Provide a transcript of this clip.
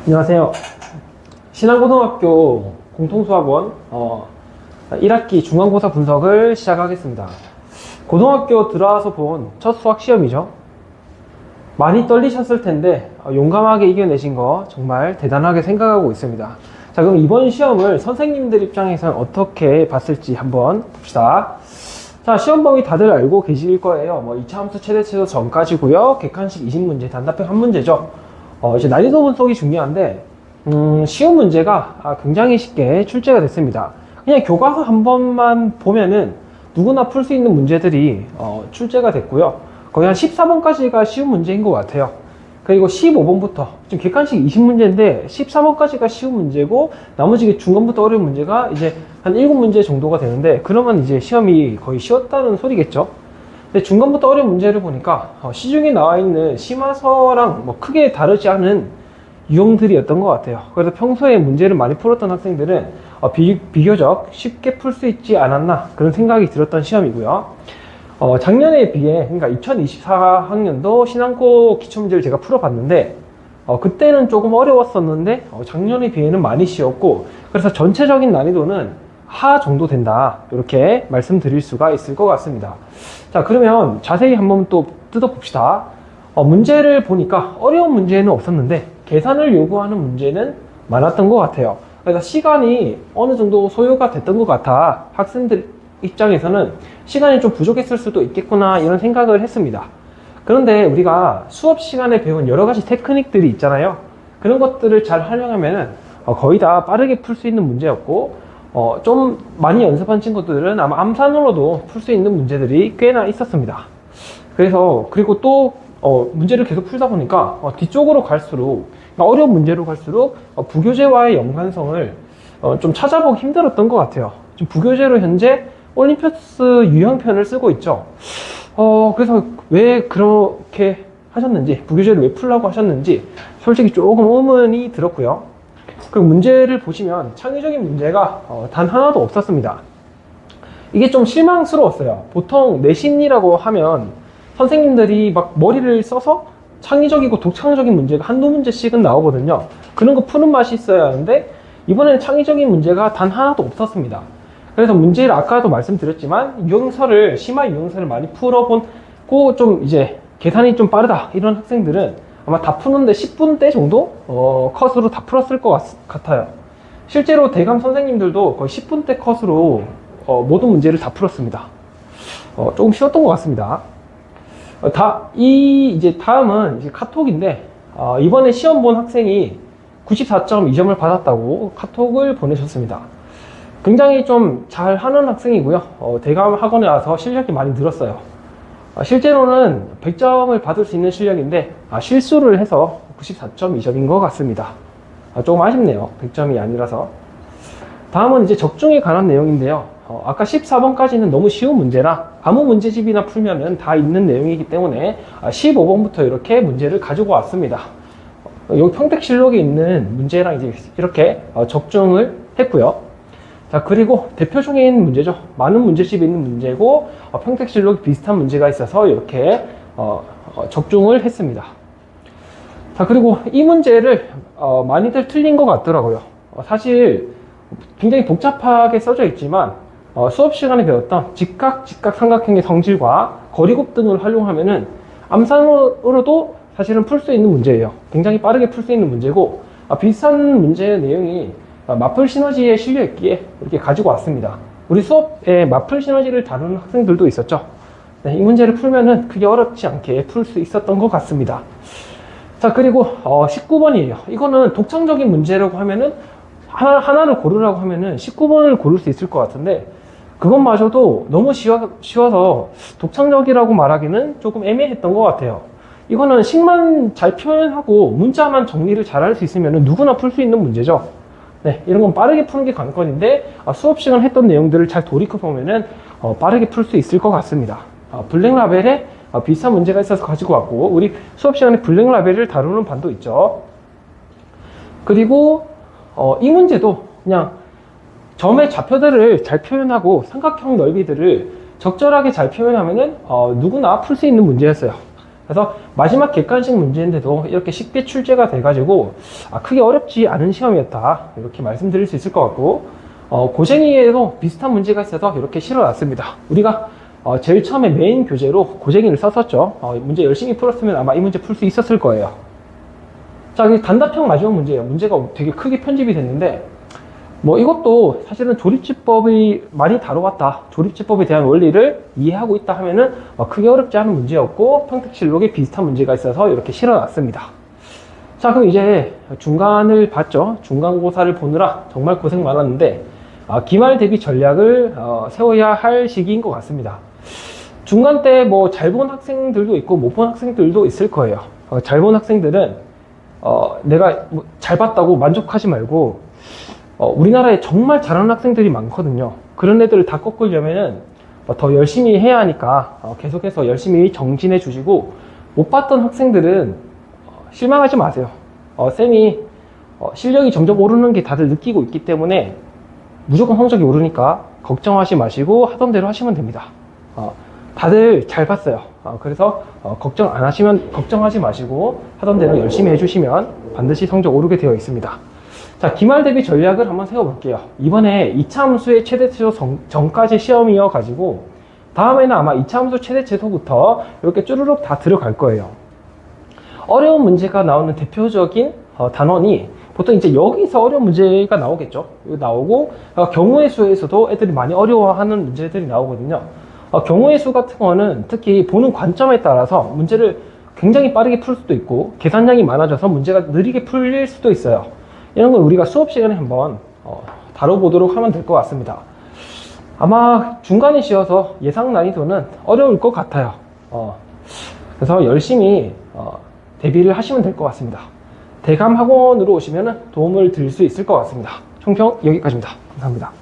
안녕하세요. 신안고등학교 공통수학원 1학기 중간고사 분석을 시작하겠습니다. 고등학교 들어와서 본 첫 수학 시험이죠. 많이 떨리셨을 텐데 용감하게 이겨내신 거 정말 대단하게 생각하고 있습니다. 자, 그럼 이번 시험을 선생님들 입장에서는 어떻게 봤을지 한번 봅시다. 자, 시험 범위 다들 알고 계실 거예요. 2차 함수 최대치도 전까지고요. 객관식 20문제, 단답형 1문제죠. 이제 난이도 분석이 중요한데 쉬운 문제가 굉장히 쉽게 출제가 됐습니다. 그냥 교과서 한 번만 보면은 누구나 풀 수 있는 문제들이 출제가 됐고요. 거의 한 14번까지가 쉬운 문제인 것 같아요. 그리고 15번부터 지금 객관식 20문제인데 13번까지가 쉬운 문제고 나머지 중간부터 어려운 문제가 이제 한 7문제 정도가 되는데, 그러면 이제 시험이 거의 쉬웠다는 소리겠죠. 근데 중간부터 어려운 문제를 보니까 시중에 나와 있는 심화서랑 크게 다르지 않은 유형들이었던 것 같아요. 그래서 평소에 문제를 많이 풀었던 학생들은 비교적 쉽게 풀 수 있지 않았나 그런 생각이 들었던 시험이고요. 작년에 비해, 그러니까 2024학년도 신안고 기출문제를 제가 풀어봤는데 그때는 조금 어려웠었는데 작년에 비해는 많이 쉬웠고, 그래서 전체적인 난이도는 하 정도 된다, 이렇게 말씀드릴 수가 있을 것 같습니다. 자, 그러면 자세히 한번 또 뜯어봅시다. 문제를 보니까 어려운 문제는 없었는데 계산을 요구하는 문제는 많았던 것 같아요. 그래서 시간이 어느 정도 소요가 됐던 것 같아 학생들 입장에서는 시간이 좀 부족했을 수도 있겠구나, 이런 생각을 했습니다. 그런데 우리가 수업 시간에 배운 여러 가지 테크닉들이 있잖아요. 그런 것들을 잘 활용하면 거의 다 빠르게 풀 수 있는 문제였고, 좀 많이 연습한 친구들은 아마 암산으로도 풀 수 있는 문제들이 꽤나 있었습니다. 그리고 또 문제를 계속 풀다 보니까 뒤쪽으로 갈수록, 그러니까 어려운 문제로 갈수록 부교재와의 연관성을 좀 찾아보기 힘들었던 것 같아요. 지금 부교재로 현재 올림피아스 유형편을 쓰고 있죠. 그래서 왜 그렇게 하셨는지, 부교재를 왜 풀라고 하셨는지 솔직히 조금 의문이 들었고요. 그 문제를 보시면 창의적인 문제가 단 하나도 없었습니다. 이게 좀 실망스러웠어요. 보통 내신이라고 하면 선생님들이 막 머리를 써서 창의적이고 독창적인 문제가 한두 문제씩은 나오거든요. 그런 거 푸는 맛이 있어야 하는데 이번에는 창의적인 문제가 단 하나도 없었습니다. 그래서 문제를 아까도 말씀드렸지만 심화 유형설을 많이 풀어보고 좀 이제 계산이 좀 빠르다, 이런 학생들은 아마 다 푸는데 10분대 정도 컷으로 다 풀었을 것 같아요. 실제로 대강 선생님들도 거의 10분대 컷으로 모든 문제를 다 풀었습니다. 조금 쉬웠던 것 같습니다. 이제 다음은 이제 카톡인데, 이번에 시험 본 학생이 94.2점을 받았다고 카톡을 보내셨습니다. 굉장히 좀 잘하는 학생이고요. 대감 학원에 와서 실력이 많이 늘었어요. 실제로는 100점을 받을 수 있는 실력인데 실수를 해서 94.2점인 것 같습니다. 조금 아쉽네요. 100점이 아니라서. 다음은 이제 적중에 관한 내용인데요. 아까 14번까지는 너무 쉬운 문제라 아무 문제집이나 풀면은 다 있는 내용이기 때문에 15번부터 이렇게 문제를 가지고 왔습니다. 여기 평택실록에 있는 문제랑 이제 이렇게 적중을 했고요. 자, 그리고 대표적인 문제죠. 많은 문제집이 있는 문제고 평택실록이 비슷한 문제가 있어서 이렇게 적중을 했습니다. 자, 그리고 이 문제를 많이들 틀린 것 같더라고요. 사실 굉장히 복잡하게 써져 있지만 수업 시간에 배웠던 직각, 삼각형의 성질과 거리곱 등을 활용하면은 암산으로도 사실은 풀 수 있는 문제예요. 굉장히 빠르게 풀 수 있는 문제고, 비슷한 문제의 내용이 마플 시너지에 실려있기에 이렇게 가지고 왔습니다. 우리 수업에 마플 시너지를 다루는 학생들도 있었죠. 네, 이 문제를 풀면은 크게 어렵지 않게 풀 수 있었던 것 같습니다. 자, 그리고 19번이에요. 이거는 독창적인 문제라고 하면은 하나를 고르라고 하면은 19번을 고를 수 있을 것 같은데, 그것마저도 너무 쉬워서 독창적이라고 말하기는 조금 애매했던 것 같아요. 이거는 식만 잘 표현하고 문자만 정리를 잘 할 수 있으면 누구나 풀 수 있는 문제죠. 네, 이런 건 빠르게 푸는 게 관건인데 수업 시간 했던 내용들을 잘 돌이켜보면은 빠르게 풀 수 있을 것 같습니다. 블랙라벨에 비슷한 문제가 있어서 가지고 왔고, 우리 수업 시간에 블랙라벨을 다루는 반도 있죠. 그리고 이 문제도 그냥 점의 좌표들을 잘 표현하고 삼각형 넓이들을 적절하게 잘 표현하면은 누구나 풀 수 있는 문제였어요. 그래서 마지막 객관식 문제인데도 이렇게 쉽게 출제가 돼가지고 크게 어렵지 않은 시험이었다, 이렇게 말씀드릴 수 있을 것 같고, 고생이에도 비슷한 문제가 있어서 이렇게 실어놨습니다. 우리가 제일 처음에 메인 교재로 고생이를 썼었죠. 문제 열심히 풀었으면 아마 이 문제 풀 수 있었을 거예요. 자, 이 단답형 마지막 문제예요. 문제가 되게 크게 편집이 됐는데, 뭐 이것도 사실은 조립지법이 많이 다뤄왔다, 조립지법에 대한 원리를 이해하고 있다 하면은 크게 어렵지 않은 문제였고, 평택실록에 비슷한 문제가 있어서 이렇게 실어놨습니다. 자, 그럼 이제 중간을 봤죠. 중간고사를 보느라 정말 고생 많았는데 기말 대비 전략을 세워야 할 시기인 것 같습니다. 중간 때 뭐 잘 본 학생들도 있고 못 본 학생들도 있을 거예요. 잘 본 학생들은 내가 잘 봤다고 만족하지 말고, 우리나라에 정말 잘하는 학생들이 많거든요. 그런 애들을 다 꺾으려면은 더 열심히 해야 하니까 계속해서 열심히 정진해 주시고, 못 봤던 학생들은 실망하지 마세요. 쌤이 실력이 점점 오르는 게 다들 느끼고 있기 때문에 무조건 성적이 오르니까 걱정하지 마시고 하던 대로 하시면 됩니다. 다들 잘 봤어요. 그래서 걱정하지 마시고 하던 대로 열심히 해주시면 반드시 성적 오르게 되어 있습니다. 자, 기말 대비 전략을 한번 세워볼게요. 이번에 2차 함수의 최대 최소 전까지 시험이어 가지고 다음에는 아마 2차 함수 최대 최소부터 이렇게 쭈르륵 다 들어갈 거예요. 어려운 문제가 나오는 대표적인 단원이 보통 이제 여기서 어려운 문제가 나오겠죠. 이거 나오고, 경우의 수에서도 애들이 많이 어려워하는 문제들이 나오거든요. 경우의 수 같은 거는 특히 보는 관점에 따라서 문제를 굉장히 빠르게 풀 수도 있고, 계산량이 많아져서 문제가 느리게 풀릴 수도 있어요. 이런 건 우리가 수업 시간에 한번 다뤄보도록 하면 될 것 같습니다. 아마 중간에 씌어서 예상 난이도는 어려울 것 같아요. 그래서 열심히 대비를 하시면 될 것 같습니다. 대감 학원으로 오시면 도움을 드릴 수 있을 것 같습니다. 총평 여기까지입니다. 감사합니다.